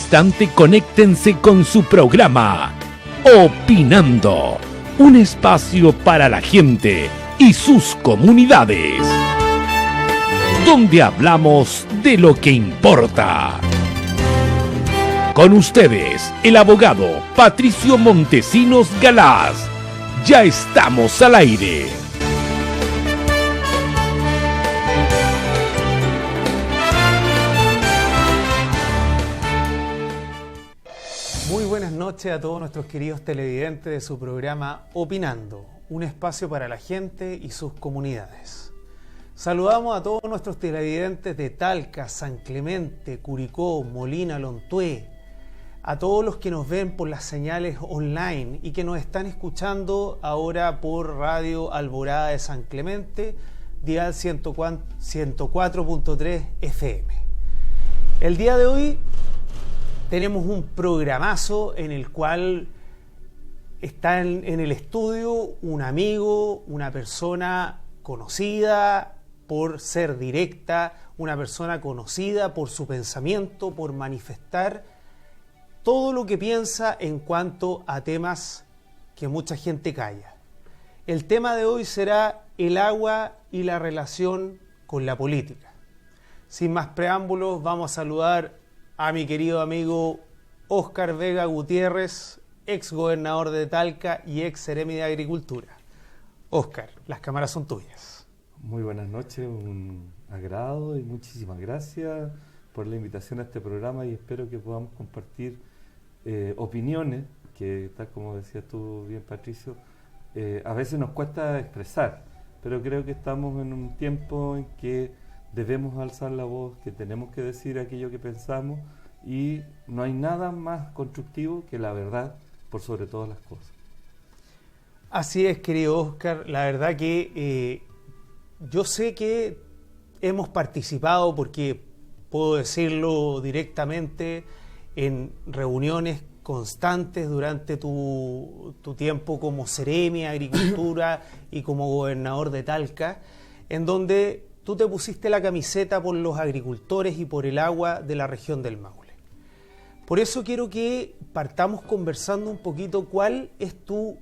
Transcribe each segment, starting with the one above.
instante conéctense con su programa Opinando, un espacio para la gente y sus comunidades, donde hablamos de lo que importa. Con ustedes, el abogado Patricio Montesinos Galaz. Ya estamos al aire. Muy buenas noches a todos nuestros queridos televidentes de su programa Opinando, un espacio para la gente y sus comunidades. Saludamos a todos nuestros televidentes de Talca, San Clemente, Curicó, Molina, Lontué, a todos los que nos ven por las señales online y que nos están escuchando ahora por Radio Alborada de San Clemente, dial 104.3 FM. El día de hoy tenemos un programazo en el cual está en el estudio un amigo, una persona conocida por ser directa, una persona conocida por su pensamiento, por manifestar todo lo que piensa en cuanto a temas que mucha gente calla. El tema de hoy será el agua y la relación con la política. Sin más preámbulos, vamos a saludar a mi querido amigo Óscar Vega Gutiérrez, ex gobernador de Talca y ex seremi de Agricultura. Óscar, las cámaras son tuyas. Muy buenas noches, un agrado y muchísimas gracias por la invitación a este programa y espero que podamos compartir opiniones que, tal como decías tú bien, Patricio, a veces nos cuesta expresar, pero creo que estamos en un tiempo en que debemos alzar la voz, que tenemos que decir aquello que pensamos y no hay nada más constructivo que la verdad por sobre todas las cosas. Así es, querido Óscar, la verdad que yo sé que hemos participado, porque puedo decirlo directamente, en reuniones constantes durante tu tiempo como seremi de Agricultura y como gobernador de Talca, en donde tú te pusiste la camiseta por los agricultores y por el agua de la región del Maule. Por eso quiero que partamos conversando un poquito cuál es tu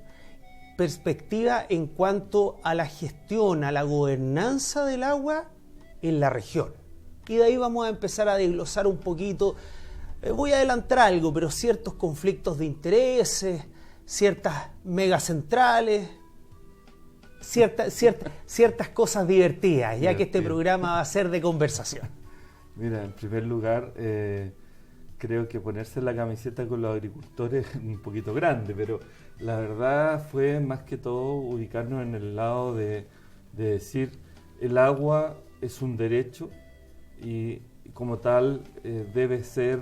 perspectiva en cuanto a la gestión, a la gobernanza del agua en la región. Y de ahí vamos a empezar a desglosar un poquito. Voy a adelantar algo, pero ciertos conflictos de intereses, ciertas megacentrales, ciertas cosas divertidas, ya que este programa va a ser de conversación. Mira, en primer lugar, creo que ponerse la camiseta con los agricultores es un poquito grande, pero la verdad fue más que todo ubicarnos en el lado de decir el agua es un derecho y como tal debe ser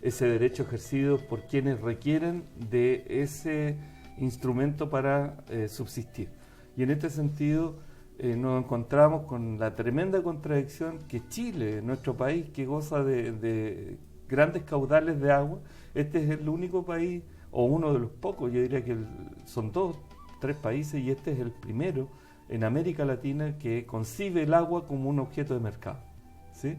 ese derecho ejercido por quienes requieren de ese instrumento para subsistir. Y en este sentido nos encontramos con la tremenda contradicción que Chile, nuestro país que goza de grandes caudales de agua, este es el único país, o uno de los pocos, yo diría que son 2, 3 países, y este es el primero en América Latina que concibe el agua como un objeto de mercado, ¿sí?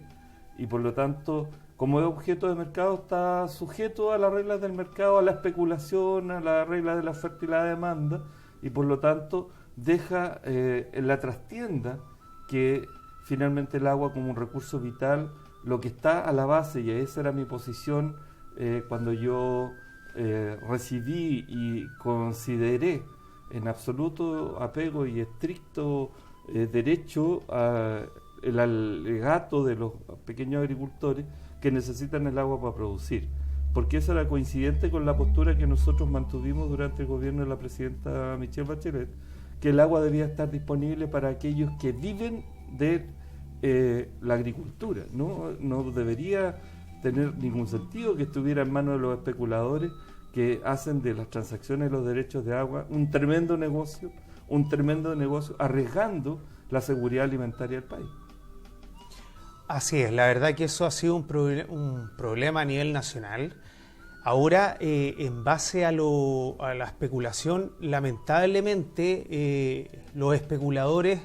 Y por lo tanto, como es objeto de mercado, está sujeto a las reglas del mercado, a la especulación, a las reglas de la oferta y la demanda, y por lo tanto deja en la trastienda que finalmente el agua como un recurso vital, lo que está a la base, y esa era mi posición cuando yo recibí y consideré en absoluto apego y estricto derecho al alegato de los pequeños agricultores que necesitan el agua para producir, porque eso era coincidente con la postura que nosotros mantuvimos durante el gobierno de la presidenta Michelle Bachelet, que el agua debía estar disponible para aquellos que viven de la agricultura. No debería tener ningún sentido que estuviera en manos de los especuladores que hacen de las transacciones de los derechos de agua un tremendo negocio, arriesgando la seguridad alimentaria del país. Así es, la verdad que eso ha sido un problema a nivel nacional. Ahora, en base a la especulación, lamentablemente los especuladores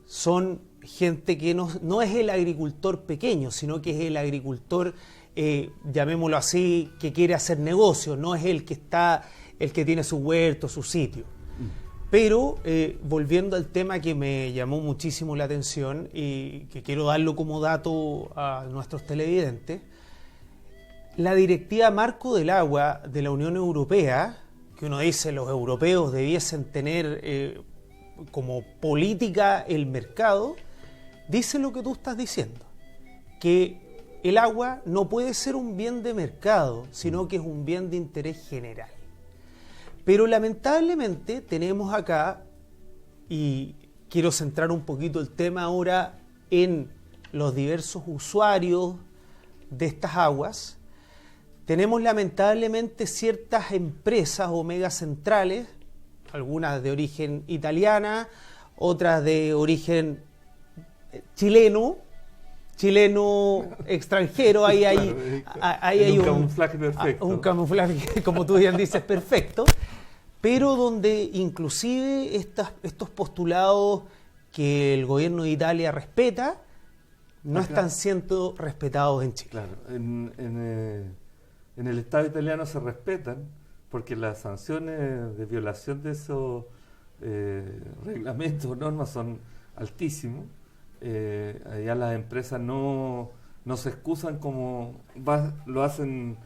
son gente que no es el agricultor pequeño, sino que es el agricultor llamémoslo así, que quiere hacer negocio, no es el que tiene su huerto, su sitio. Pero volviendo al tema que me llamó muchísimo la atención y que quiero darlo como dato a nuestros televidentes, la Directiva Marco del Agua de la Unión Europea, que uno dice los europeos debiesen tener como política el mercado, dice lo que tú estás diciendo, que el agua no puede ser un bien de mercado, sino que es un bien de interés general. Pero lamentablemente tenemos acá, y quiero centrar un poquito el tema ahora en los diversos usuarios de estas aguas, tenemos lamentablemente ciertas empresas o megacentrales, algunas de origen italiana, otras de origen chileno extranjero, ahí hay un camuflaje perfecto. Un camuflaje, como tú bien dices, perfecto, pero donde inclusive estos postulados que el gobierno de Italia respeta, no están siendo respetados en Chile. Claro, en el Estado italiano se respetan porque las sanciones de violación de esos reglamentos o normas son altísimos. Allá las empresas no se excusan como lo hacen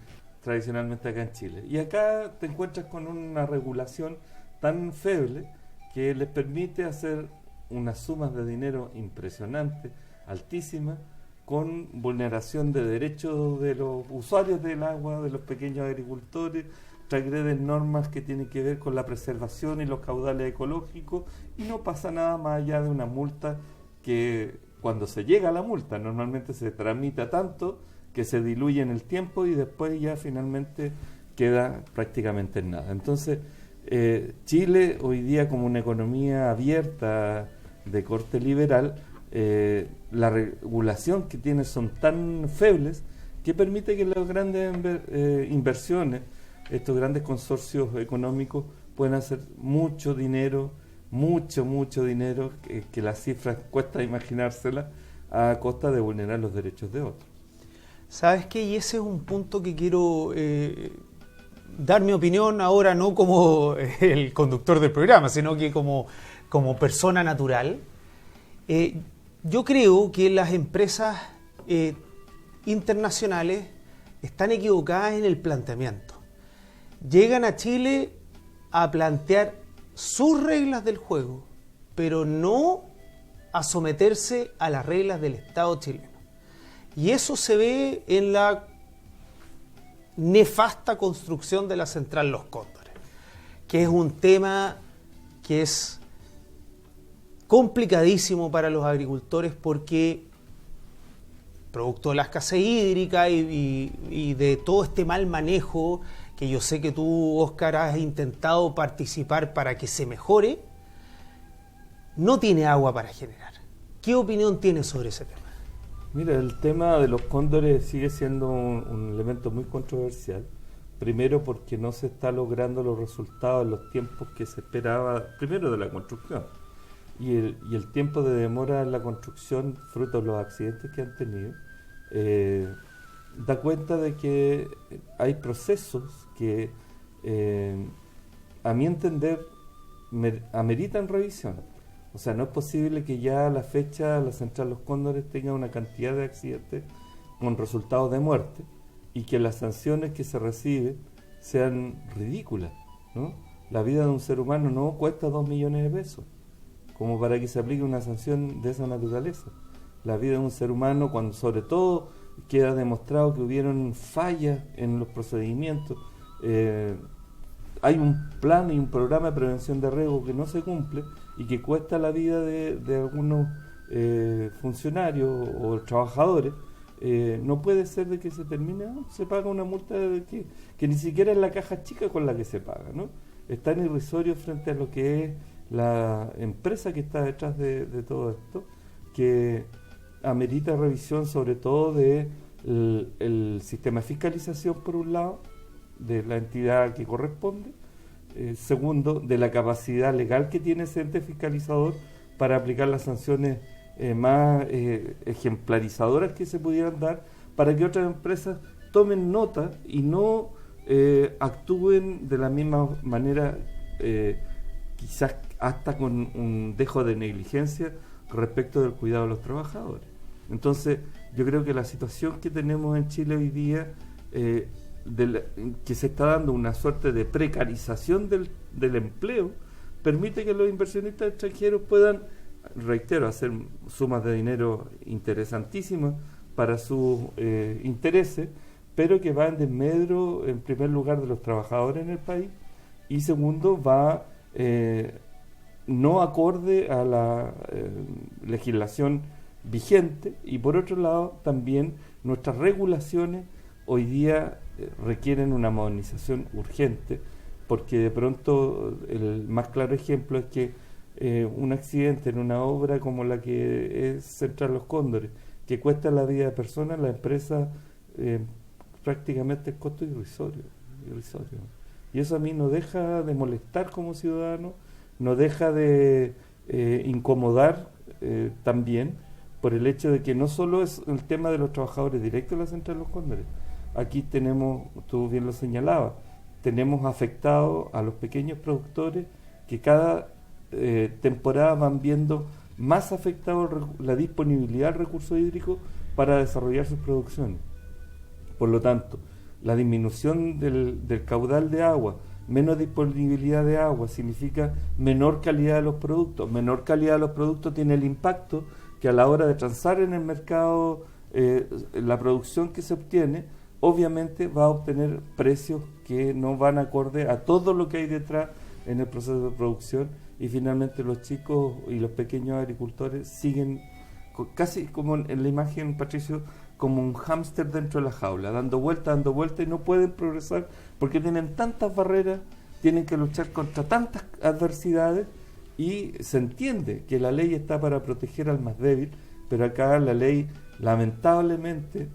tradicionalmente acá en Chile. Y acá te encuentras con una regulación tan feble que les permite hacer unas sumas de dinero impresionantes, altísimas, con vulneración de derechos de los usuarios del agua, de los pequeños agricultores, transgreden normas que tienen que ver con la preservación y los caudales ecológicos, y no pasa nada más allá de una multa que cuando se llega a la multa normalmente se tramita tanto que se diluye en el tiempo y después ya finalmente queda prácticamente en nada. Entonces, Chile hoy día, como una economía abierta de corte liberal, la regulación que tiene son tan febles que permite que las grandes inversiones, estos grandes consorcios económicos, puedan hacer mucho dinero, mucho dinero, que las cifras cuesta imaginárselas, a costa de vulnerar los derechos de otros. ¿Sabes qué? Y ese es un punto que quiero dar mi opinión ahora, no como el conductor del programa, sino que como persona natural. Yo creo que las empresas internacionales están equivocadas en el planteamiento. Llegan a Chile a plantear sus reglas del juego, pero no a someterse a las reglas del Estado chileno. Y eso se ve en la nefasta construcción de la central Los Cóndores, que es un tema que es complicadísimo para los agricultores porque, producto de la escasez hídrica y de todo este mal manejo, que yo sé que tú, Óscar, has intentado participar para que se mejore, no tiene agua para generar. ¿Qué opinión tienes sobre ese tema? Mira, el tema de los cóndores sigue siendo un elemento muy controversial. Primero porque no se está logrando los resultados en los tiempos que se esperaba, primero de la construcción. Y el tiempo de demora en la construcción, fruto de los accidentes que han tenido, da cuenta de que hay procesos que, a mi entender, ameritan revisión. O sea, no es posible que ya a la fecha la central Los Cóndores tenga una cantidad de accidentes con resultados de muerte y que las sanciones que se reciben sean ridículas, ¿no? La vida de un ser humano no cuesta 2 millones de pesos como para que se aplique una sanción de esa naturaleza. La vida de un ser humano, cuando sobre todo queda demostrado que hubieron fallas en los procedimientos, hay un plan y un programa de prevención de riesgo que no se cumple y que cuesta la vida de algunos funcionarios o trabajadores. No puede ser de que se termine, se paga una multa que ni siquiera es la caja chica con la que se paga, ¿no? Es tan irrisorio frente a lo que es la empresa que está detrás de todo esto, que amerita revisión sobre todo de el sistema de fiscalización, por un lado, de la entidad que corresponde, segundo, de la capacidad legal que tiene ese ente fiscalizador para aplicar las sanciones más ejemplarizadoras que se pudieran dar para que otras empresas tomen nota y no actúen de la misma manera, quizás hasta con un dejo de negligencia respecto del cuidado de los trabajadores. Entonces, yo creo que la situación que tenemos en Chile hoy día, que se está dando una suerte de precarización del empleo, permite que los inversionistas extranjeros puedan, reitero, hacer sumas de dinero interesantísimas para sus intereses, pero que va en desmedro, en primer lugar, de los trabajadores en el país, y segundo, va no acorde a la legislación vigente, y por otro lado, también nuestras regulaciones hoy día requieren una modernización urgente, porque de pronto el más claro ejemplo es que un accidente en una obra como la que es Central Los Cóndores, que cuesta la vida de personas, la empresa prácticamente es costo irrisorio. Y eso a mí no deja de molestar como ciudadano, no deja de incomodar también, por el hecho de que no solo es el tema de los trabajadores directos de la Central Los Cóndores. Aquí tenemos, tú bien lo señalabas, tenemos afectados a los pequeños productores que cada temporada van viendo más afectado la disponibilidad del recurso hídrico para desarrollar sus producciones. Por lo tanto, la disminución del caudal de agua, menos disponibilidad de agua, significa menor calidad de los productos. Menor calidad de los productos tiene el impacto que a la hora de transar en el mercado la producción que se obtiene, obviamente va a obtener precios que no van acorde a todo lo que hay detrás en el proceso de producción, y finalmente los chicos y los pequeños agricultores siguen casi como en la imagen, Patricio, como un hámster dentro de la jaula, dando vuelta y no pueden progresar porque tienen tantas barreras, tienen que luchar contra tantas adversidades, y se entiende que la ley está para proteger al más débil, pero acá la ley, lamentablemente,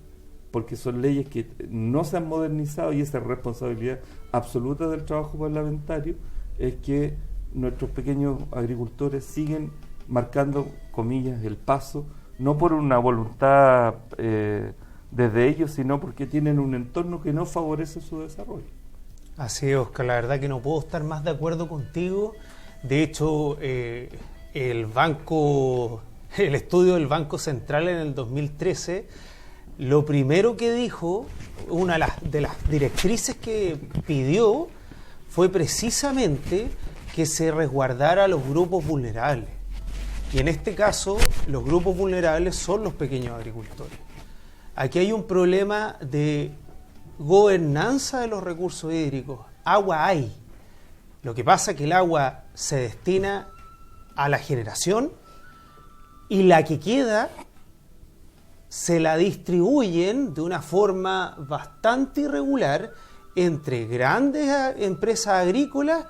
porque son leyes que no se han modernizado, y esa es responsabilidad absoluta del trabajo parlamentario, es que nuestros pequeños agricultores siguen marcando, comillas, el paso, no por una voluntad desde ellos, sino porque tienen un entorno que no favorece su desarrollo. Así es, Oscar, la verdad que no puedo estar más de acuerdo contigo. De hecho, el estudio del Banco Central en el 2013, lo primero que dijo, una de las directrices que pidió, fue precisamente que se resguardara a los grupos vulnerables. Y en este caso, los grupos vulnerables son los pequeños agricultores. Aquí hay un problema de gobernanza de los recursos hídricos. Agua hay. Lo que pasa es que el agua se destina a la generación, y la que queda se la distribuyen de una forma bastante irregular entre grandes empresas agrícolas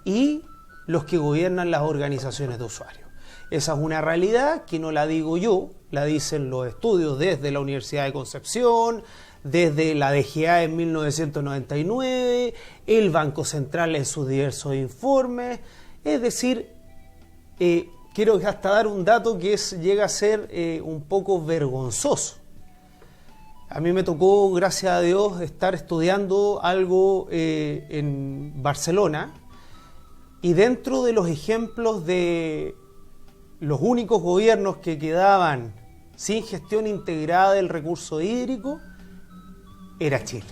y los que gobiernan las organizaciones de usuarios. Esa es una realidad que no la digo yo, la dicen los estudios desde la Universidad de Concepción, desde la DGA en 1999, el Banco Central en sus diversos informes. Es decir, quiero hasta dar un dato que llega a ser un poco vergonzoso. A mí me tocó, gracias a Dios, estar estudiando algo en Barcelona, y dentro de los ejemplos de los únicos gobiernos que quedaban sin gestión integrada del recurso hídrico, era Chile.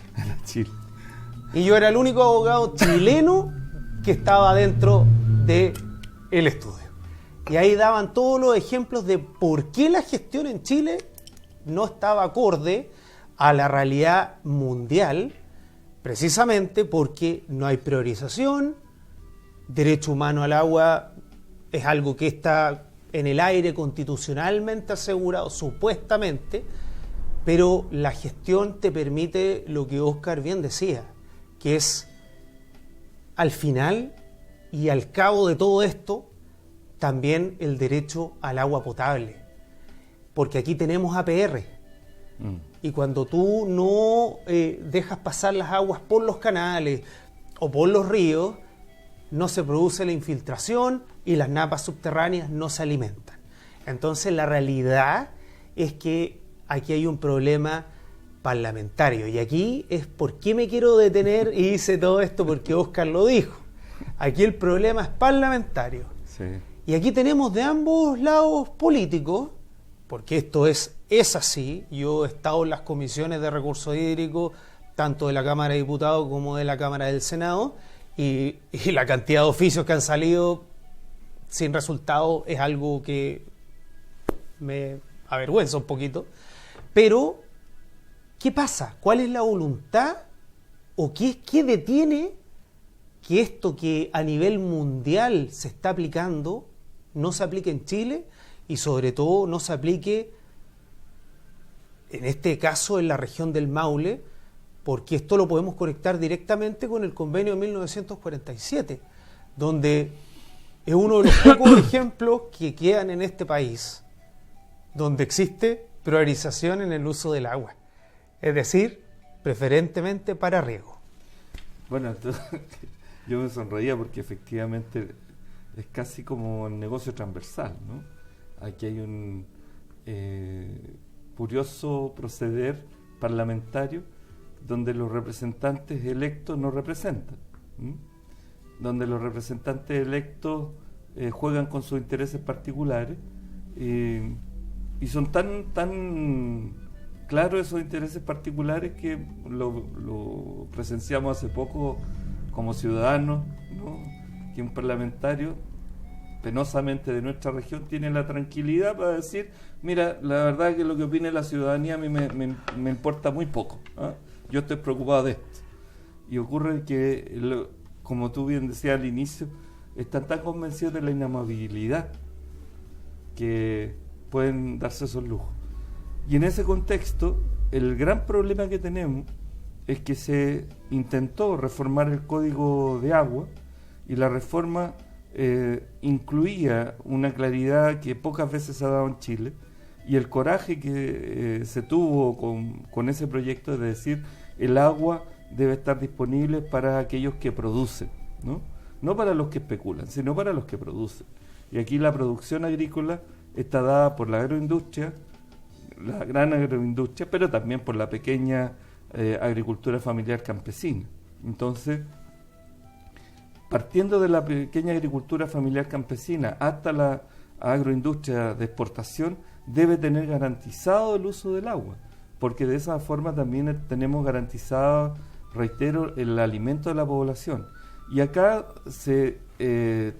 Y yo era el único abogado chileno que estaba dentro del estudio. Y ahí daban todos los ejemplos de por qué la gestión en Chile no estaba acorde a la realidad mundial, precisamente porque no hay priorización, derecho humano al agua es algo que está en el aire constitucionalmente asegurado, supuestamente, pero la gestión te permite lo que Oscar bien decía, que es al final y al cabo de todo esto, también el derecho al agua potable, porque aquí tenemos APR, y cuando tú no dejas pasar las aguas por los canales o por los ríos, no se produce la infiltración y las napas subterráneas no se alimentan. Entonces la realidad es que aquí hay un problema parlamentario. Y aquí es por qué me quiero detener y hice todo esto, porque Óscar lo dijo. Aquí el problema es parlamentario. Sí. Y aquí tenemos de ambos lados políticos, porque esto es así. Yo he estado en las comisiones de recursos hídricos, tanto de la Cámara de Diputados como de la Cámara del Senado, y la cantidad de oficios que han salido sin resultado es algo que me avergüenza un poquito. Pero, ¿qué pasa? ¿Cuál es la voluntad o qué detiene que esto que a nivel mundial se está aplicando no se aplique en Chile y sobre todo no se aplique, en este caso, en la región del Maule? Porque esto lo podemos conectar directamente con el convenio de 1947, donde es uno de los pocos ejemplos que quedan en este país, donde existe priorización en el uso del agua, es decir, preferentemente para riego. Bueno, entonces, yo me sonreía porque efectivamente es casi como un negocio transversal, ¿no? Aquí hay un curioso proceder parlamentario donde los representantes electos no representan, donde los representantes electos juegan con sus intereses particulares y son tan claros esos intereses particulares que lo presenciamos hace poco como ciudadanos, ¿no? Que un parlamentario penosamente de nuestra región tiene la tranquilidad para decir, mira, la verdad es que lo que opine la ciudadanía a mí me importa muy poco, ¿eh? Yo estoy preocupado de esto. Y ocurre que, como tú bien decías al inicio, están tan convencidos de la inamabilidad que pueden darse esos lujos. Y en ese contexto, el gran problema que tenemos es que se intentó reformar el Código de Agua y la reforma incluía una claridad que pocas veces se ha dado en Chile, y el coraje que se tuvo con ese proyecto de decir el agua debe estar disponible para aquellos que producen, no para los que especulan, sino para los que producen. Y aquí la producción agrícola está dada por la agroindustria, la gran agroindustria, pero también por la pequeña agricultura familiar campesina. Entonces, partiendo de la pequeña agricultura familiar campesina hasta la agroindustria de exportación, debe tener garantizado el uso del agua, porque de esa forma también tenemos garantizado, reitero, el alimento de la población. Y acá se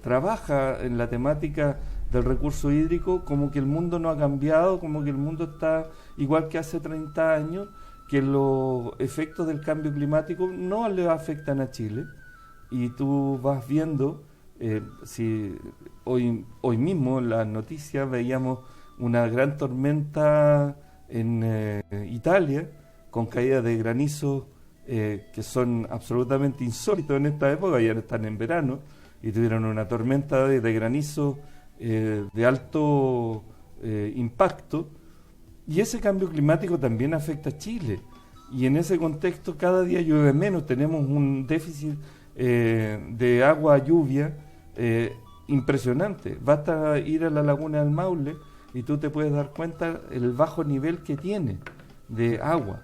trabaja en la temática del recurso hídrico como que el mundo no ha cambiado, como que el mundo está igual que hace 30 años, que los efectos del cambio climático no le afectan a Chile. Y tú vas viendo, si hoy mismo en las noticias veíamos una gran tormenta en Italia, con caídas de granizo que son absolutamente insólitos en esta época, ya están en verano, y tuvieron una tormenta de granizo de alto impacto, y ese cambio climático también afecta a Chile, y en ese contexto cada día llueve menos, tenemos un déficit de agua, lluvia impresionante. Basta ir a la laguna del Maule y tú te puedes dar cuenta el bajo nivel que tiene de agua,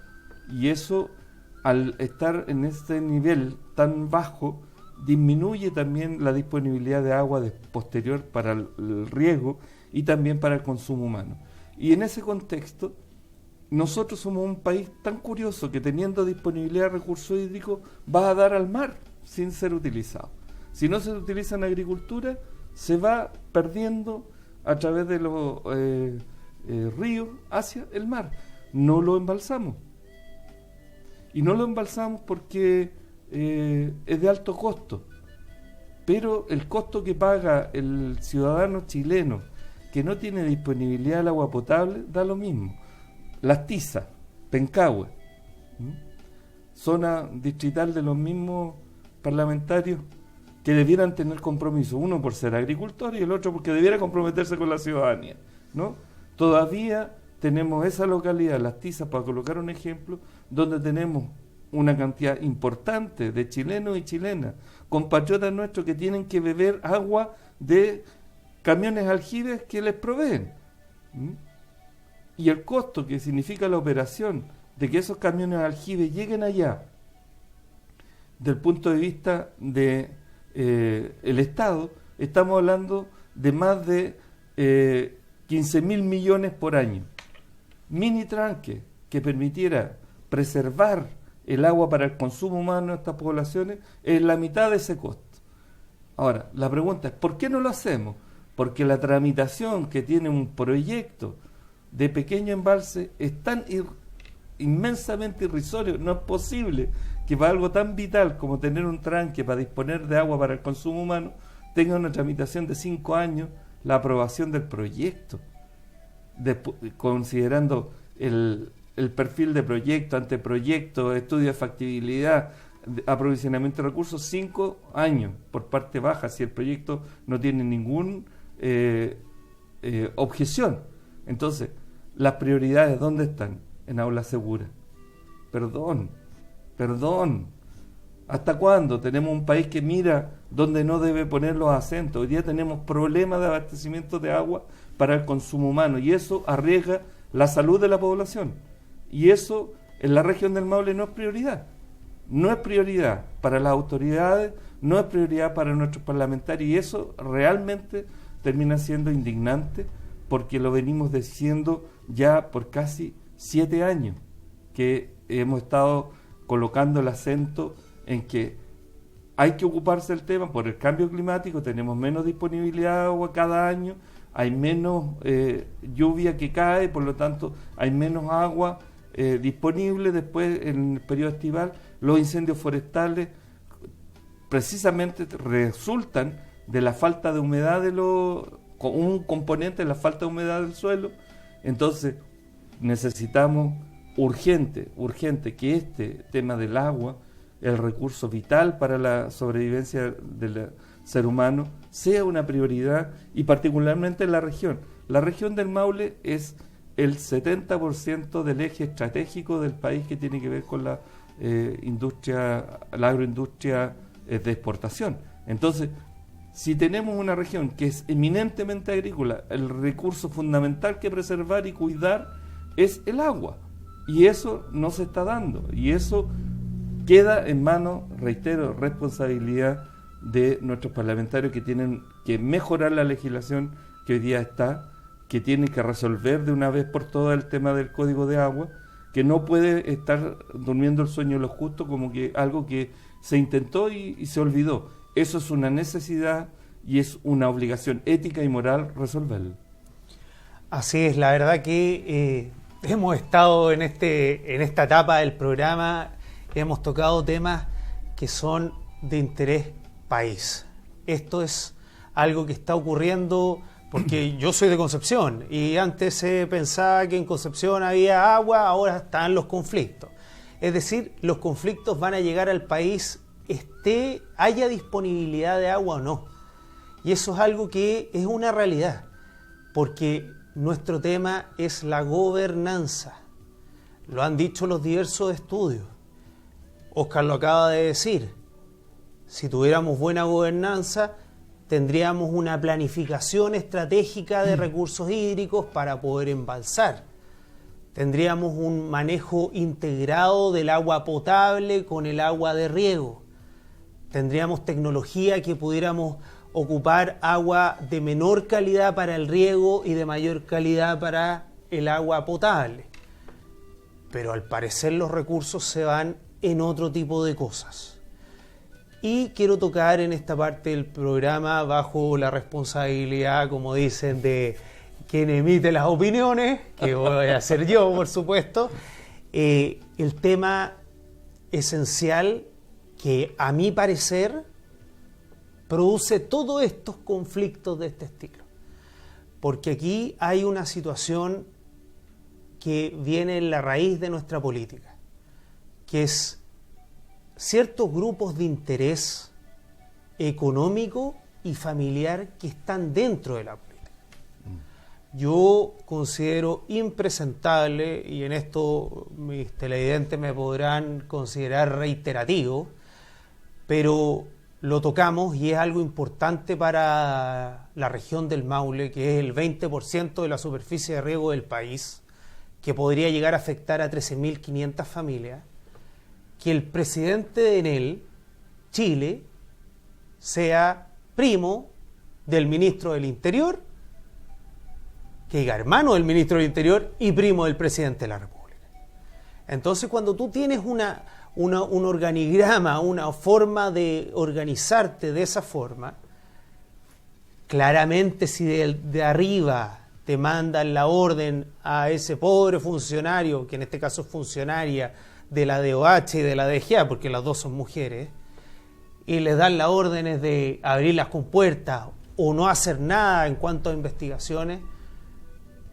y eso, al estar en este nivel tan bajo, disminuye también la disponibilidad de agua posterior para el riego y también para el consumo humano. Y en ese contexto, nosotros somos un país tan curioso que, teniendo disponibilidad de recursos hídricos, va a dar al mar sin ser utilizado. Si no se utiliza en agricultura, se va perdiendo a través de los ríos hacia el mar. No lo embalsamos. Y no lo embalsamos porque es de alto costo. Pero el costo que paga el ciudadano chileno que no tiene disponibilidad del agua potable da lo mismo. Las Tizas, Pencahue, zona distrital de los mismos parlamentarios que debieran tener compromiso, uno por ser agricultor y el otro porque debiera comprometerse con la ciudadanía, ¿no? Todavía tenemos esa localidad, Las Tizas, para colocar un ejemplo, donde tenemos una cantidad importante de chilenos y chilenas, compatriotas nuestros que tienen que beber agua de camiones aljibes que les proveen. Y el costo que significa la operación de que esos camiones de aljibe lleguen allá. Del punto de vista de el Estado, estamos hablando de más de 15.000 millones por año. Mini tranque que permitiera preservar el agua para el consumo humano de estas poblaciones es la mitad de ese costo. Ahora, la pregunta es, ¿por qué no lo hacemos? Porque la tramitación que tiene un proyecto de pequeño embalse es tan inmensamente irrisorio. No es posible que para algo tan vital como tener un tranque para disponer de agua para el consumo humano tenga una tramitación de 5 años la aprobación del proyecto, considerando el perfil de proyecto, anteproyecto, estudio de factibilidad, aprovisionamiento de recursos, 5 años por parte baja si el proyecto no tiene ninguna objeción. Entonces, las prioridades, ¿dónde están? En aula segura. Perdón. ¿Hasta cuándo tenemos un país que mira donde no debe poner los acentos? Hoy día tenemos problemas de abastecimiento de agua para el consumo humano y eso arriesga la salud de la población. Y eso en la región del Maule no es prioridad. No es prioridad para las autoridades, no es prioridad para nuestros parlamentarios y eso realmente termina siendo indignante porque lo venimos diciendo ya por casi 7 años que hemos estado colocando el acento en que hay que ocuparse del tema por el cambio climático, tenemos menos disponibilidad de agua cada año, hay menos lluvia que cae, por lo tanto hay menos agua disponible después en el periodo estival. Los incendios forestales precisamente resultan de la falta de humedad un componente de la falta de humedad del suelo. Entonces necesitamos urgente que este tema del agua, el recurso vital para la sobrevivencia del ser humano, sea una prioridad y particularmente en la región. La región del Maule es el 70% del eje estratégico del país que tiene que ver con la agroindustria de exportación. Entonces, si tenemos una región que es eminentemente agrícola, el recurso fundamental que preservar y cuidar es el agua. Y eso no se está dando. Y eso queda en manos, reitero, responsabilidad de nuestros parlamentarios que tienen que mejorar la legislación que hoy día está, que tienen que resolver de una vez por todas el tema del código de agua, que no puede estar durmiendo el sueño de los justos como que algo que se intentó y se olvidó. Eso es una necesidad y es una obligación ética y moral resolverlo. Así es, la verdad que hemos estado en esta etapa del programa, hemos tocado temas que son de interés país. Esto es algo que está ocurriendo porque yo soy de Concepción y antes se pensaba que en Concepción había agua, ahora están los conflictos. Es decir, los conflictos van a llegar al país haya disponibilidad de agua o no. Y eso es algo que es una realidad, porque nuestro tema es la gobernanza. Lo han dicho los diversos estudios. Óscar lo acaba de decir. Si tuviéramos buena gobernanza, tendríamos una planificación estratégica de recursos hídricos para poder embalsar. Tendríamos un manejo integrado del agua potable con el agua de riego. Tendríamos tecnología que pudiéramos ocupar agua de menor calidad para el riego y de mayor calidad para el agua potable. Pero al parecer los recursos se van en otro tipo de cosas. Y quiero tocar en esta parte del programa, bajo la responsabilidad, como dicen, de quien emite las opiniones, que voy a hacer yo, por supuesto, el tema esencial que, a mi parecer, produce todos estos conflictos de este estilo. Porque aquí hay una situación que viene en la raíz de nuestra política, que es ciertos grupos de interés económico y familiar que están dentro de la política. Yo considero impresentable, y en esto mis televidentes me podrán considerar reiterativo, pero lo tocamos y es algo importante para la región del Maule, que es el 20% de la superficie de riego del país, que podría llegar a afectar a 13.500 familias, que el presidente de Enel, Chile, sea primo del ministro del Interior, que diga hermano del ministro del Interior y primo del presidente de la República. Entonces, cuando tú tienes un organigrama, una forma de organizarte de esa forma, claramente si de arriba te mandan la orden a ese pobre funcionario, que en este caso es funcionaria de la DOH y de la DGA, porque las dos son mujeres, y les dan las órdenes de abrir las compuertas o no hacer nada en cuanto a investigaciones,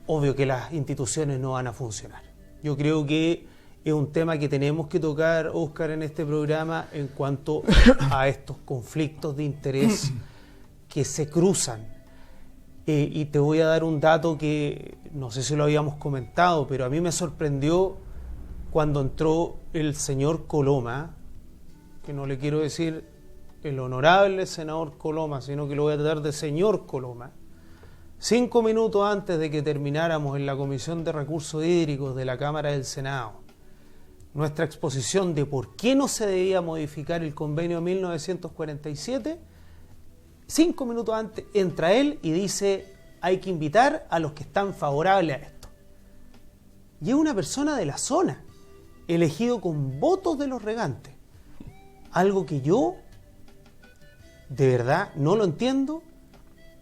obvio que las instituciones no van a funcionar. Yo creo que es un tema que tenemos que tocar, Óscar, en este programa en cuanto a estos conflictos de interés que se cruzan. Y te voy a dar un dato que no sé si lo habíamos comentado, pero a mí me sorprendió cuando entró el señor Coloma, que no le quiero decir el honorable senador Coloma, sino que lo voy a tratar de señor Coloma. 5 minutos antes de que termináramos en la Comisión de Recursos Hídricos de la Cámara del Senado nuestra exposición de por qué no se debía modificar el convenio 1947, 5 minutos antes entra él y dice: hay que invitar a los que están favorables a esto. Y es una persona de la zona, elegido con votos de los regantes. Algo que yo, de verdad, no lo entiendo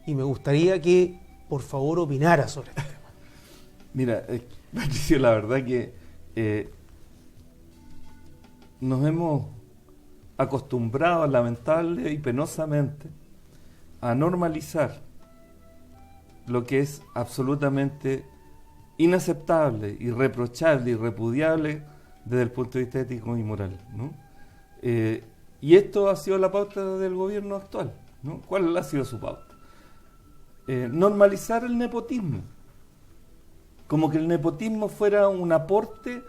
y me gustaría que, por favor, opinara sobre este tema. Mira, Patricio, la verdad que nos hemos acostumbrado, lamentable y penosamente, a normalizar lo que es absolutamente inaceptable, irreprochable, irrepudiable desde el punto de vista ético y moral, ¿no? Y esto ha sido la pauta del gobierno actual, ¿no? ¿Cuál ha sido su pauta? Normalizar el nepotismo, como que el nepotismo fuera un aporte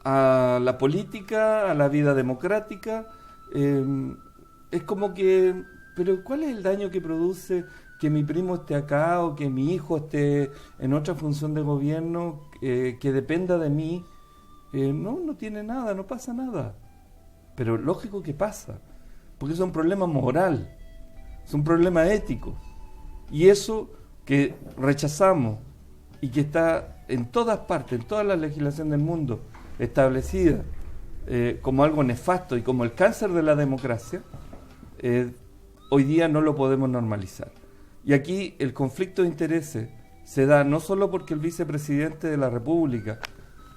a la política, a la vida democrática. Es como que, pero ¿cuál es el daño que produce que mi primo esté acá o que mi hijo esté en otra función de gobierno que dependa de mí? No tiene nada, no pasa nada. Pero lógico que pasa, porque es un problema moral, es un problema ético. Y eso que rechazamos y que está en todas partes, en toda la legislación del mundo establecida como algo nefasto y como el cáncer de la democracia, hoy día no lo podemos normalizar. Y aquí el conflicto de intereses se da no solo porque el vicepresidente de la República,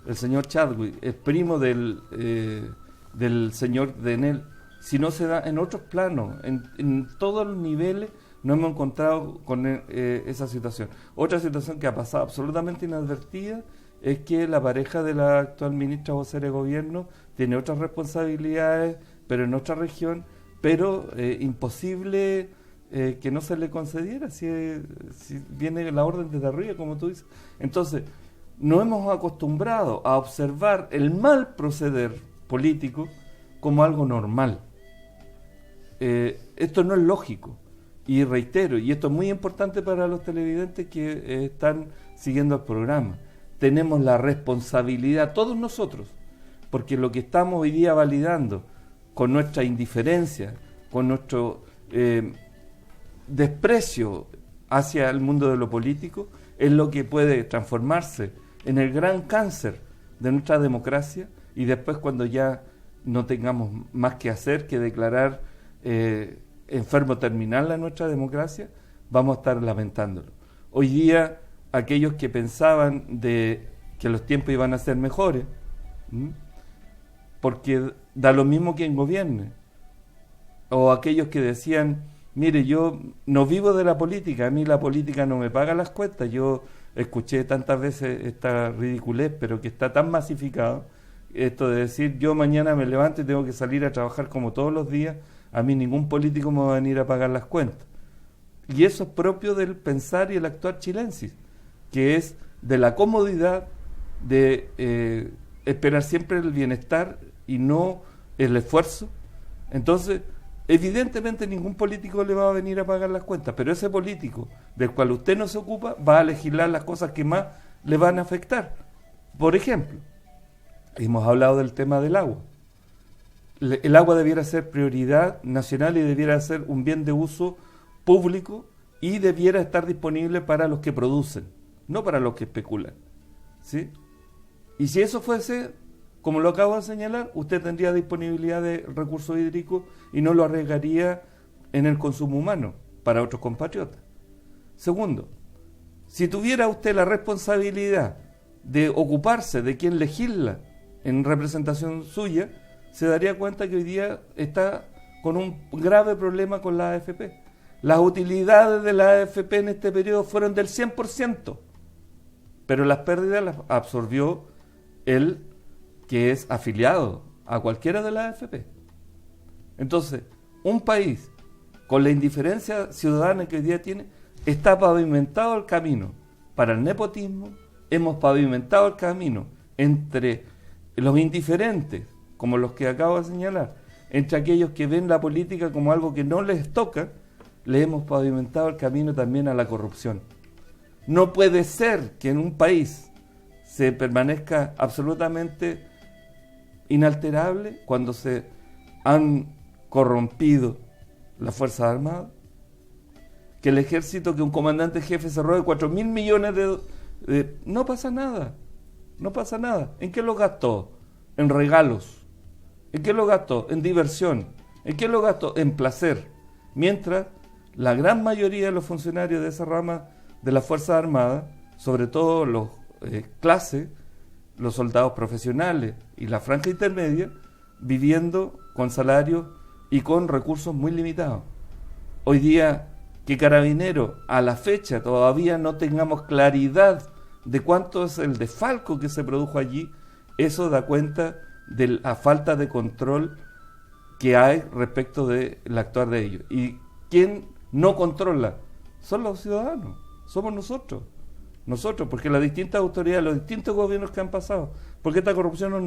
el señor Chadwick, es primo del señor de Enel, sino se da en otros planos, en todos los niveles. Nos hemos encontrado con esa situación. Otra situación que ha pasado absolutamente inadvertida es que la pareja de la actual ministra vocera de gobierno tiene otras responsabilidades, pero en otra región, pero imposible que no se le concediera si viene la orden desde arriba, como tú dices. Entonces, nos hemos acostumbrado a observar el mal proceder político como algo normal. Esto no es lógico. Y reitero, y esto es muy importante para los televidentes que están siguiendo el programa, tenemos la responsabilidad, todos nosotros, porque lo que estamos hoy día validando con nuestra indiferencia, con nuestro desprecio hacia el mundo de lo político, es lo que puede transformarse en el gran cáncer de nuestra democracia, y después, cuando ya no tengamos más que hacer que declarar enfermo terminal a nuestra democracia, vamos a estar lamentándolo. Hoy día, aquellos que pensaban de que los tiempos iban a ser mejores, porque da lo mismo quien gobierne, o aquellos que decían: mire, yo no vivo de la política, a mí la política no me paga las cuentas. Yo escuché tantas veces esta ridiculez, pero que está tan masificado, esto de decir: yo mañana me levanto y tengo que salir a trabajar como todos los días, a mí ningún político me va a venir a pagar las cuentas. Y eso es propio del pensar y el actuar chilensis, que es de la comodidad de esperar siempre el bienestar y no el esfuerzo. Entonces, evidentemente ningún político le va a venir a pagar las cuentas, pero ese político del cual usted no se ocupa va a legislar las cosas que más le van a afectar. Por ejemplo, hemos hablado del tema del agua. El agua debiera ser prioridad nacional y debiera ser un bien de uso público y debiera estar disponible para los que producen, no para los que especulan, ¿sí? Y si eso fuese, como lo acabo de señalar, usted tendría disponibilidad de recursos hídricos y no lo arriesgaría en el consumo humano para otros compatriotas. Segundo, si tuviera usted la responsabilidad de ocuparse de quien legisla en representación suya, se daría cuenta que hoy día está con un grave problema con la AFP. Las utilidades de la AFP en este periodo fueron del 100%, pero las pérdidas las absorbió el que es afiliado a cualquiera de la AFP. Entonces, un país con la indiferencia ciudadana que hoy día tiene, está pavimentado el camino para el nepotismo, hemos pavimentado el camino entre los indiferentes, como los que acabo de señalar, entre aquellos que ven la política como algo que no les toca, le hemos pavimentado el camino también a la corrupción. No puede ser que en un país se permanezca absolutamente inalterable cuando se han corrompido las Fuerzas Armadas, que el ejército, que un comandante jefe se robe 4.000 millones de... No pasa nada, no pasa nada. ¿En qué lo gastó? En regalos. ¿En qué lo gastó? En diversión. ¿En qué lo gastó? En placer. Mientras la gran mayoría de los funcionarios de esa rama de las Fuerzas Armadas, sobre todo los clases, los soldados profesionales y la franja intermedia, viviendo con salarios y con recursos muy limitados. Hoy día, que Carabineros a la fecha todavía no tengamos claridad de cuánto es el desfalco que se produjo allí, eso da cuenta de la falta de control que hay respecto del actuar de ellos. ¿Y quién no controla? Son los ciudadanos, somos nosotros, porque las distintas autoridades, los distintos gobiernos que han pasado, porque esta corrupción no es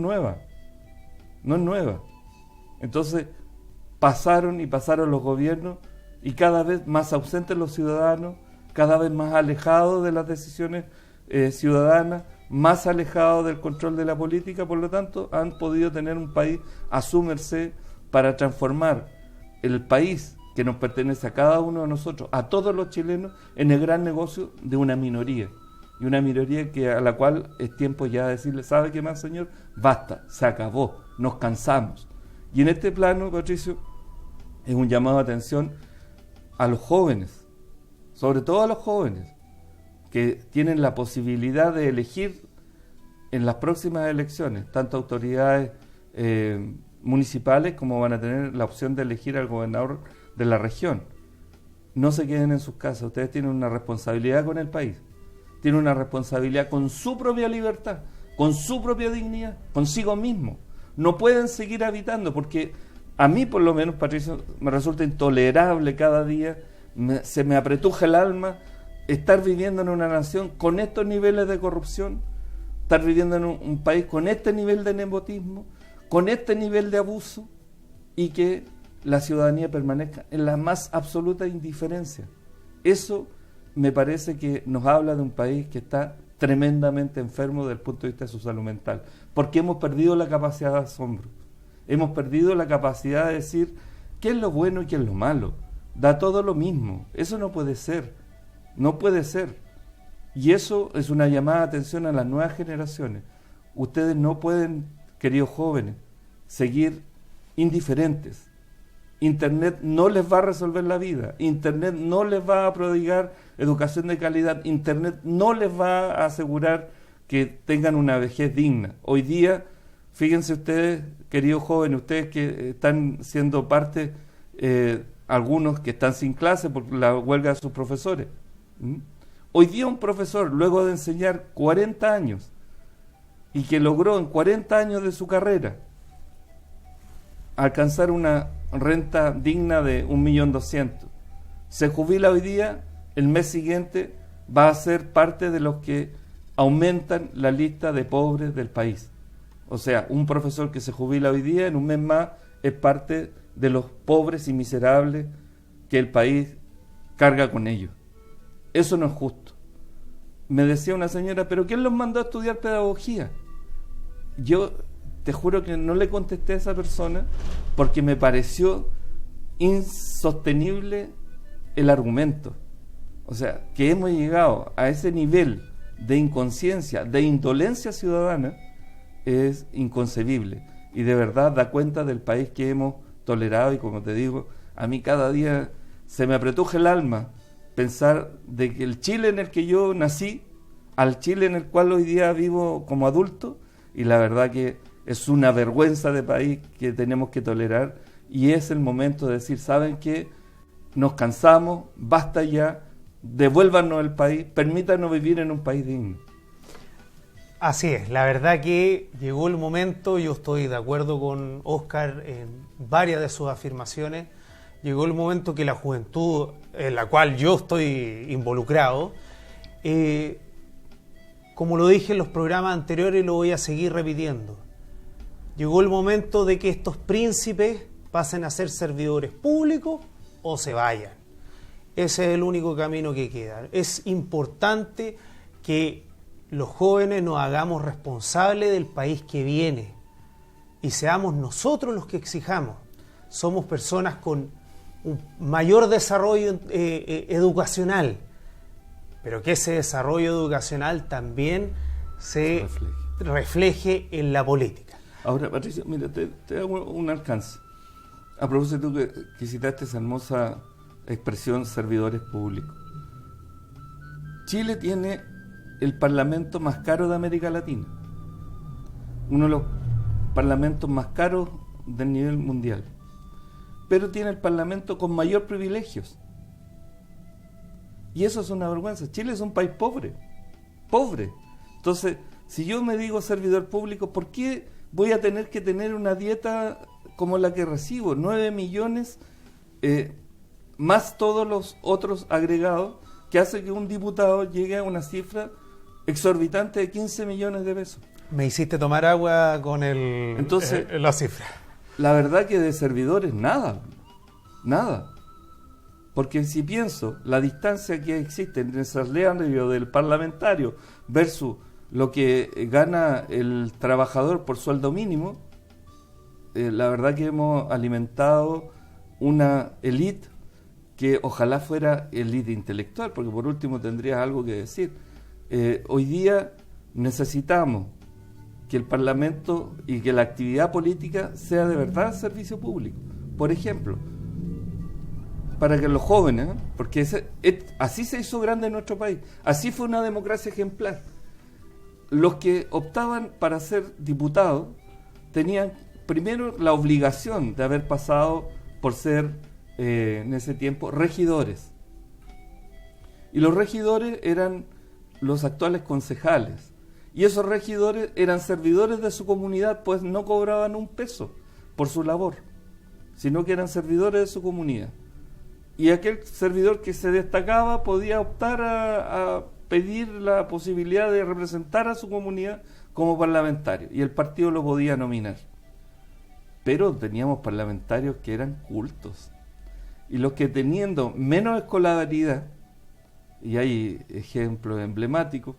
nueva. Entonces, pasaron los gobiernos y cada vez más ausentes los ciudadanos, cada vez más alejados de las decisiones ciudadanas, más alejados del control de la política, por lo tanto han podido tener un país a su merced para transformar el país que nos pertenece a cada uno de nosotros, a todos los chilenos, en el gran negocio de una minoría, y una minoría a la cual es tiempo ya de decirle, ¿sabe qué más, señor? Basta, se acabó, nos cansamos. Y en este plano, Patricio, es un llamado de atención a los jóvenes, sobre todo a los jóvenes, que tienen la posibilidad de elegir en las próximas elecciones, tanto autoridades municipales como van a tener la opción de elegir al gobernador de la región. No se queden en sus casas, ustedes tienen una responsabilidad con el país, tienen una responsabilidad con su propia libertad, con su propia dignidad, consigo mismo. No pueden seguir habitando, porque a mí por lo menos, Patricio, me resulta intolerable cada día, se me apretuja el alma estar viviendo en una nación con estos niveles de corrupción, estar viviendo en un país con este nivel de nepotismo, con este nivel de abuso, y que la ciudadanía permanezca en la más absoluta indiferencia. Eso me parece que nos habla de un país que está tremendamente enfermo desde el punto de vista de su salud mental, porque hemos perdido la capacidad de asombro, hemos perdido la capacidad de decir qué es lo bueno y qué es lo malo, da todo lo mismo. Eso no puede ser, no puede ser. Y eso es una llamada de atención a las nuevas generaciones. Ustedes no pueden, queridos jóvenes, seguir indiferentes. Internet no les va a resolver la vida, Internet no les va a prodigar educación de calidad, Internet no les va a asegurar que tengan una vejez digna. Hoy día, fíjense ustedes, queridos jóvenes, ustedes que están siendo parte, algunos que están sin clase por la huelga de sus profesores. Hoy día un profesor, luego de enseñar 40 años, y que logró en 40 años de su carrera alcanzar una renta digna de 1.200.000, se jubila hoy día, el mes siguiente va a ser parte de los que aumentan la lista de pobres del país. O sea, un profesor que se jubila hoy día, en un mes más, es parte de los pobres y miserables que el país carga con ellos. Eso no es justo. me decía una señora, ¿pero quién los mandó a estudiar pedagogía? Yo te juro que no le contesté a esa persona porque me pareció insostenible el argumento. O sea, que hemos llegado a ese nivel de inconsciencia, de indolencia ciudadana, es inconcebible. Y de verdad da cuenta del país que hemos tolerado. Y como te digo, a mí cada día se me apretuja el alma pensar de que el Chile en el que yo nací, al Chile en el cual hoy día vivo como adulto, y la verdad que es una vergüenza de país que tenemos que tolerar, y es el momento de decir, ¿saben qué? Nos cansamos, basta ya, devuélvanos el país, permítanos vivir en un país digno. Así es, la verdad que llegó el momento, yo estoy de acuerdo con Óscar en varias de sus afirmaciones, llegó el momento que la juventud en la cual yo estoy involucrado, como lo dije en los programas anteriores y lo voy a seguir repitiendo, llegó el momento de que estos príncipes pasen a ser servidores públicos o se vayan. Ese es el único camino que queda. Es importante que los jóvenes nos hagamos responsables del país que viene y seamos nosotros los que exijamos. Somos personas con un mayor desarrollo educacional, pero que ese desarrollo educacional también se refleje en la política. Ahora, Patricio, mira, te hago un alcance. A propósito que citaste esa hermosa expresión servidores públicos. Chile tiene el parlamento más caro de América Latina, uno de los parlamentos más caros del nivel mundial, pero tiene el parlamento con mayor privilegios, y eso es una vergüenza. Chile es un país pobre. Entonces, si yo me digo servidor público, ¿por qué voy a tener que tener una dieta como la que recibo? 9 millones más todos los otros agregados, que hace que un diputado llegue a una cifra exorbitante de 15 millones de pesos. Me hiciste tomar agua con Entonces, la cifra. La verdad que de servidores nada. Porque si pienso la distancia que existe entre el salario del parlamentario versus lo que gana el trabajador por sueldo mínimo, la verdad que hemos alimentado una élite que ojalá fuera élite intelectual, porque por último tendrías algo que decir. Hoy día necesitamos que el Parlamento y que la actividad política sea de verdad servicio público. Por ejemplo, para que los jóvenes, porque así se hizo grande en nuestro país, así fue una democracia ejemplar. Los que optaban para ser diputados tenían primero la obligación de haber pasado por ser en ese tiempo regidores, y los regidores eran los actuales concejales, y esos regidores eran servidores de su comunidad, pues no cobraban un peso por su labor, sino que eran servidores de su comunidad, y aquel servidor que se destacaba podía optar a pedir la posibilidad de representar a su comunidad como parlamentario, y el partido lo podía nominar. Pero teníamos parlamentarios que eran cultos, y los que teniendo menos escolaridad, y hay ejemplos emblemáticos,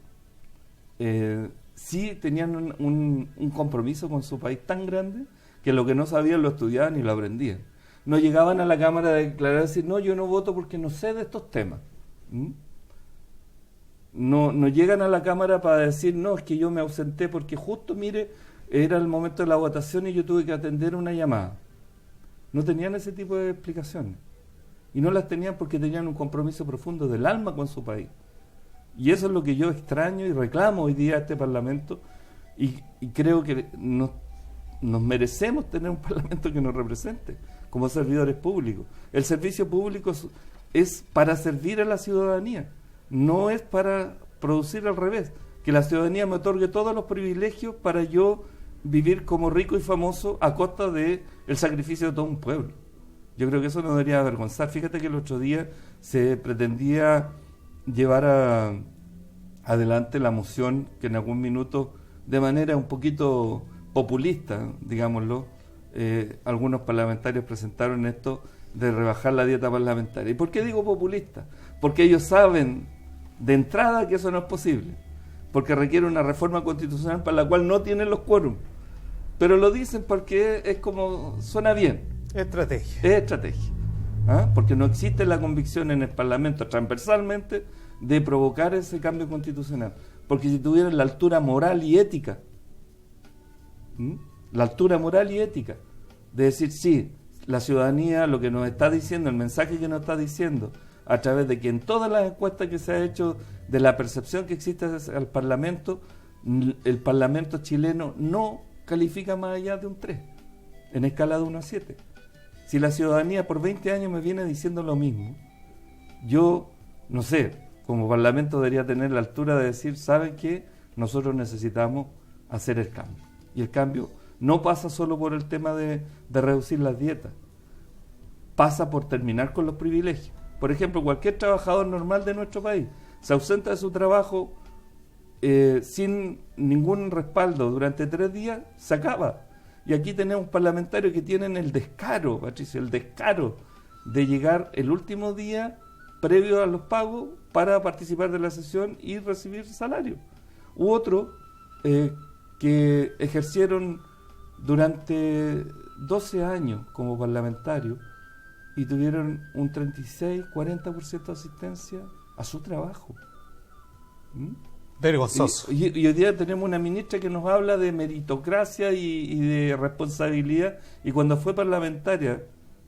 sí tenían un compromiso con su país tan grande que lo que no sabían lo estudiaban y lo aprendían. No llegaban a la Cámara a declarar, decir, no, yo no voto porque no sé de estos temas. No llegan a la Cámara para decir, no, es que yo me ausenté porque justo, mire, era el momento de la votación y yo tuve que atender una llamada. No tenían ese tipo de explicaciones. Y no las tenían porque tenían un compromiso profundo del alma con su país. Y eso es lo que yo extraño y reclamo hoy día a este Parlamento, y creo que nos merecemos tener un Parlamento que nos represente como servidores públicos. El servicio público es para servir a la ciudadanía, no es para producir al revés, que la ciudadanía me otorgue todos los privilegios para yo vivir como rico y famoso a costa del sacrificio de todo un pueblo. Yo creo que eso nos debería avergonzar. Fíjate que el otro día se pretendía llevar adelante la moción que en algún minuto, de manera un poquito populista, digámoslo, algunos parlamentarios presentaron esto de rebajar la dieta parlamentaria. ¿Y por qué digo populista? Porque ellos saben de entrada que eso no es posible, porque requiere una reforma constitucional para la cual no tienen los quórum. Pero lo dicen porque es como, suena bien. Estrategia. Es estrategia. ¿Ah? Porque no existe la convicción en el Parlamento transversalmente de provocar ese cambio constitucional. Porque si tuvieran la altura moral y ética, la altura moral y ética, de decir, sí, la ciudadanía lo que nos está diciendo, el mensaje que nos está diciendo, a través de que en todas las encuestas que se ha hecho de la percepción que existe al Parlamento, el Parlamento chileno no califica más allá de un 3, en escala de 1 a 7. Si la ciudadanía por 20 años me viene diciendo lo mismo, yo, no sé, como Parlamento debería tener la altura de decir, ¿saben qué? Nosotros necesitamos hacer el cambio. Y el cambio no pasa solo por el tema de reducir las dietas, pasa por terminar con los privilegios. Por ejemplo, cualquier trabajador normal de nuestro país se ausenta de su trabajo sin ningún respaldo durante 3 días, se acaba. Y aquí tenemos parlamentarios que tienen el descaro, Patricio, el descaro de llegar el último día previo a los pagos para participar de la sesión y recibir salario. U otros que ejercieron durante 12 años como parlamentarios y tuvieron un 36-40% de asistencia a su trabajo. Vergonzoso. Y hoy día tenemos una ministra que nos habla de meritocracia y de responsabilidad, y cuando fue parlamentaria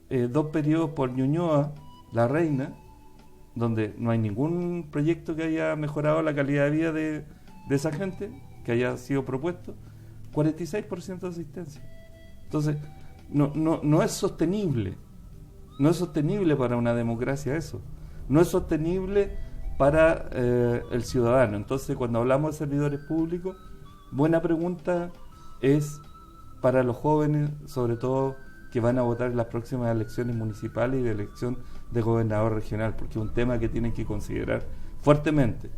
2 periodos por Ñuñoa, la reina, donde no hay ningún proyecto que haya mejorado la calidad de vida de esa gente, que haya sido propuesto, 46% de asistencia. Entonces, no es sostenible. No es sostenible para una democracia eso. No es sostenible para el ciudadano. Entonces, cuando hablamos de servidores públicos, buena pregunta es para los jóvenes, sobre todo que van a votar en las próximas elecciones municipales y de elección de gobernador regional, porque es un tema que tienen que considerar fuertemente.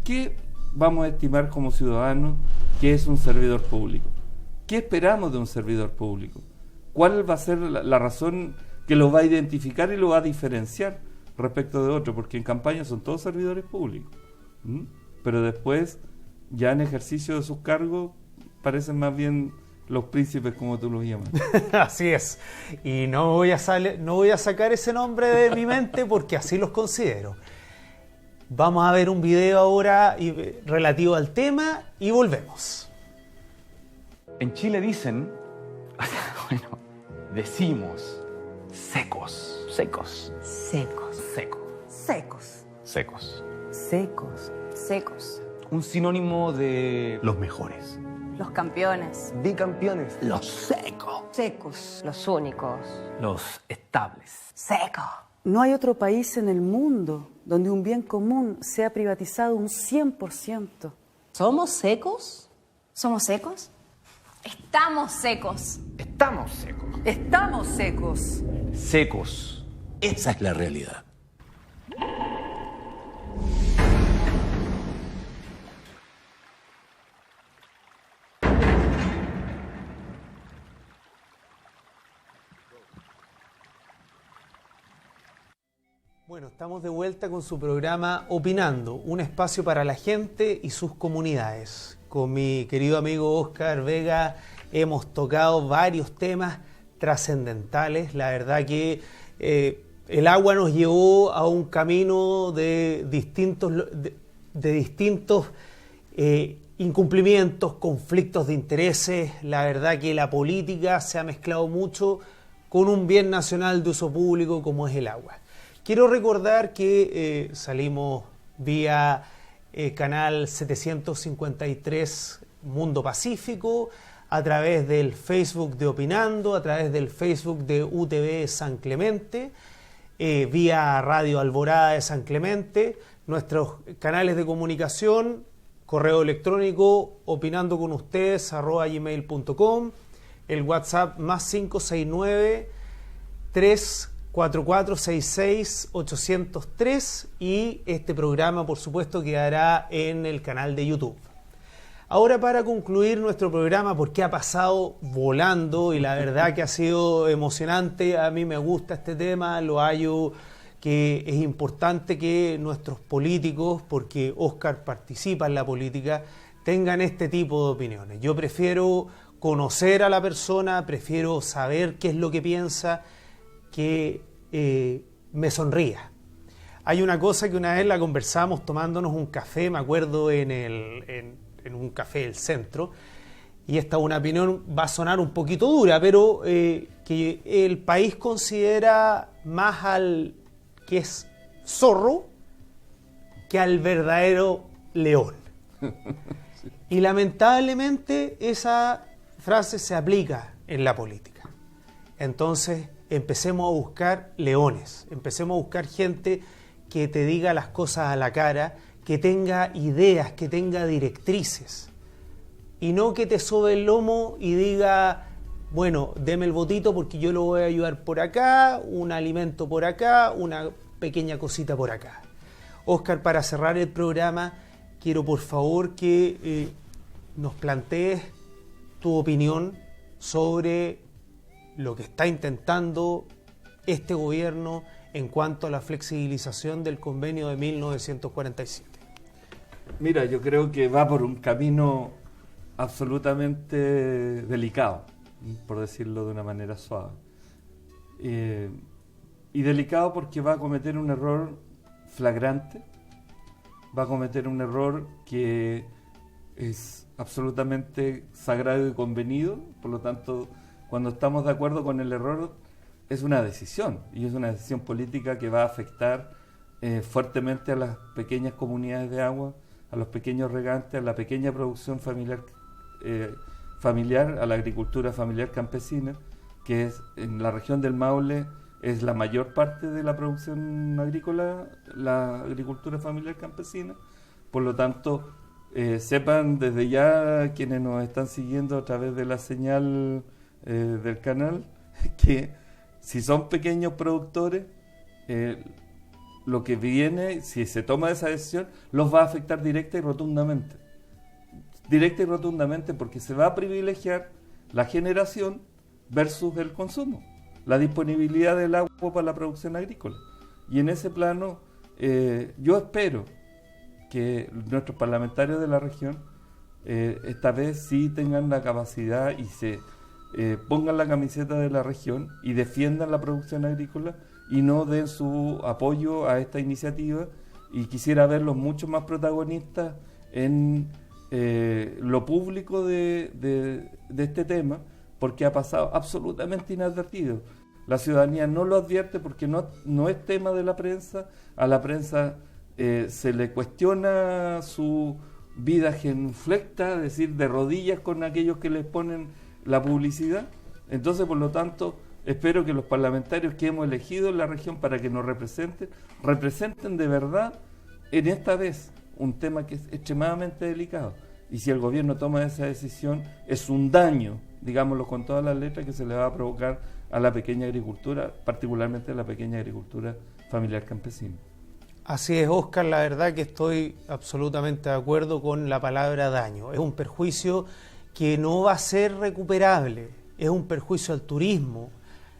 ¿Qué vamos a estimar como ciudadanos que es un servidor público? ¿Qué esperamos de un servidor público? ¿Cuál va a ser la razón que lo va a identificar y lo va a diferenciar respecto de otro? Porque en campaña son todos servidores públicos, pero después, ya en ejercicio de sus cargos, parecen más bien los príncipes, como tú los llamas. Así es. Y no voy a sacar ese nombre de mi mente porque así los considero. Vamos a ver un video ahora relativo al tema y volvemos. En Chile dicen, bueno, decimos secos. Secos. Seco. Secos. Secos. Secos. Secos. Un sinónimo de los mejores. Los campeones. Bicampeones. Los secos. Secos. Los únicos. Los estables. Seco. No hay otro país en el mundo donde un bien común sea privatizado un 100%. ¿Somos secos? ¿Somos secos? Estamos secos. Estamos secos. Estamos secos. Secos. Esa es la realidad. Bueno, estamos de vuelta con su programa Opinando, un espacio para la gente y sus comunidades. Con mi querido amigo Óscar Vega hemos tocado varios temas trascendentales. La verdad que el agua nos llevó a un camino de distintos incumplimientos, conflictos de intereses. La verdad que la política se ha mezclado mucho con un bien nacional de uso público como es el agua. Quiero recordar que salimos vía canal 753 Mundo Pacífico, a través del Facebook de Opinando, a través del Facebook de UTV San Clemente, vía Radio Alborada de San Clemente, nuestros canales de comunicación, correo electrónico opinandoconustedes@gmail.com, el WhatsApp más 569 34466 803 y este programa, por supuesto, quedará en el canal de YouTube. Ahora, para concluir nuestro programa, porque ha pasado volando y la verdad que ha sido emocionante, a mí me gusta este tema, lo hallo que es importante que nuestros políticos, porque Óscar participa en la política, tengan este tipo de opiniones. Yo prefiero conocer a la persona, prefiero saber qué es lo que piensa, que me sonría. Hay una cosa que una vez la conversamos tomándonos un café, me acuerdo en un café del centro, y esta una opinión va a sonar un poquito dura, pero que el país considera más al que es zorro que al verdadero león. Y lamentablemente esa frase se aplica en la política. Entonces empecemos a buscar leones, empecemos a buscar gente que te diga las cosas a la cara, que tenga ideas, que tenga directrices, y no que te sobe el lomo y diga, bueno, deme el votito porque yo lo voy a ayudar por acá, un alimento por acá, una pequeña cosita por acá. Óscar, para cerrar el programa, quiero por favor que nos plantees tu opinión sobre lo que está intentando este gobierno en cuanto a la flexibilización del convenio de 1947. Mira, yo creo que va por un camino absolutamente delicado, por decirlo de una manera suave. Y delicado porque va a cometer un error flagrante, va a cometer un error que es absolutamente sagrado y convenido, por lo tanto, cuando estamos de acuerdo con el error, es una decisión, y es una decisión política que va a afectar fuertemente a las pequeñas comunidades de agua, a los pequeños regantes, a la pequeña producción familiar, a la agricultura familiar campesina, que es en la región del Maule es la mayor parte de la producción agrícola, la agricultura familiar campesina. Por lo tanto, sepan desde ya quienes nos están siguiendo a través de la señal del canal, que si son pequeños productores, lo que viene, si se toma esa decisión, los va a afectar directa y rotundamente. Directa y rotundamente, porque se va a privilegiar la generación versus el consumo, la disponibilidad del agua para la producción agrícola. Y en ese plano, yo espero que nuestros parlamentarios de la región esta vez sí tengan la capacidad y se pongan la camiseta de la región y defiendan la producción agrícola y no den su apoyo a esta iniciativa, y quisiera verlos mucho más protagonistas en lo público de este tema, porque ha pasado absolutamente inadvertido. La ciudadanía no lo advierte porque no es tema de la prensa. A la prensa se le cuestiona su vida genuflecta, es decir, de rodillas con aquellos que les ponen la publicidad. Entonces, por lo tanto, espero que los parlamentarios que hemos elegido en la región para que nos representen de verdad en esta vez un tema que es extremadamente delicado. Y si el gobierno toma esa decisión, es un daño, digámoslo con todas las letras, que se le va a provocar a la pequeña agricultura, particularmente a la pequeña agricultura familiar campesina. Así es, Óscar, la verdad que estoy absolutamente de acuerdo con la palabra daño. Es un perjuicio que no va a ser recuperable, es un perjuicio al turismo,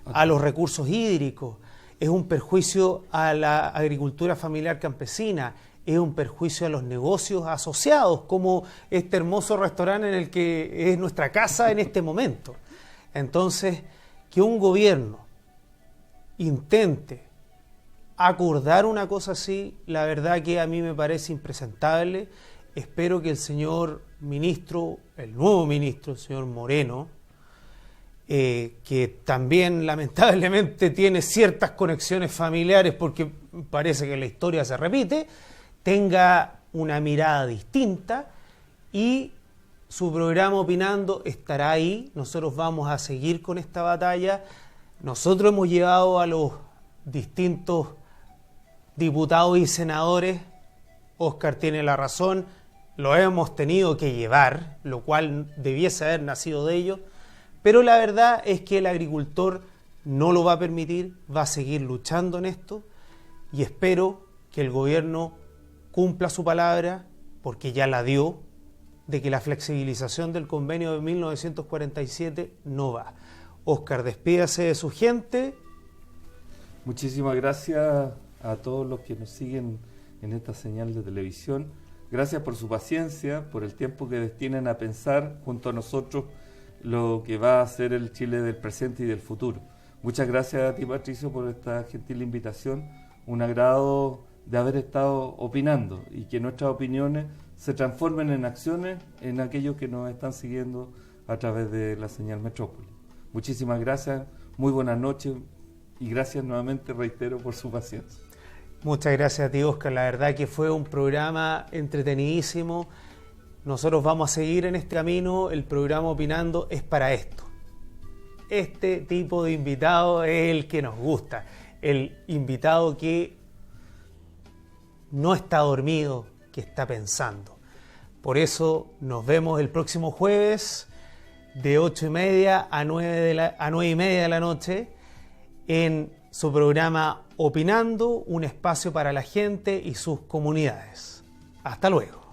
a los recursos hídricos, es un perjuicio a la agricultura familiar campesina, es un perjuicio a los negocios asociados, como este hermoso restaurante en el que es nuestra casa en este momento. Entonces, que un gobierno intente acordar una cosa así, la verdad que a mí me parece impresentable. Espero que el señor ministro, el nuevo ministro, el señor Moreno, que también lamentablemente tiene ciertas conexiones familiares porque parece que la historia se repite, tenga una mirada distinta, y su programa Opinando estará ahí. Nosotros vamos a seguir con esta batalla. Nosotros hemos llevado a los distintos diputados y senadores, Óscar tiene la razón, lo hemos tenido que llevar, lo cual debiese haber nacido de ellos, pero la verdad es que el agricultor no lo va a permitir, va a seguir luchando en esto, y espero que el gobierno cumpla su palabra, porque ya la dio, de que la flexibilización del convenio de 1947 no va. Óscar, despídase de su gente. Muchísimas gracias, a todos los que nos siguen en esta señal de televisión. Gracias por su paciencia, por el tiempo que destinan a pensar junto a nosotros lo que va a ser el Chile del presente y del futuro. Muchas gracias a ti, Patricio, por esta gentil invitación. Un agrado de haber estado opinando y que nuestras opiniones se transformen en acciones en aquellos que nos están siguiendo a través de la señal Metrópoli. Muchísimas gracias, muy buenas noches y gracias nuevamente, reitero, por su paciencia. Muchas gracias a ti, Oscar. La verdad que fue un programa entretenidísimo. Nosotros vamos a seguir en este camino. El programa Opinando es para esto. Este tipo de invitado es el que nos gusta. El invitado que no está dormido, que está pensando. Por eso nos vemos el próximo jueves de 8:30 a 9:30 de la noche en su programa Opinando, un espacio para la gente y sus comunidades. Hasta luego.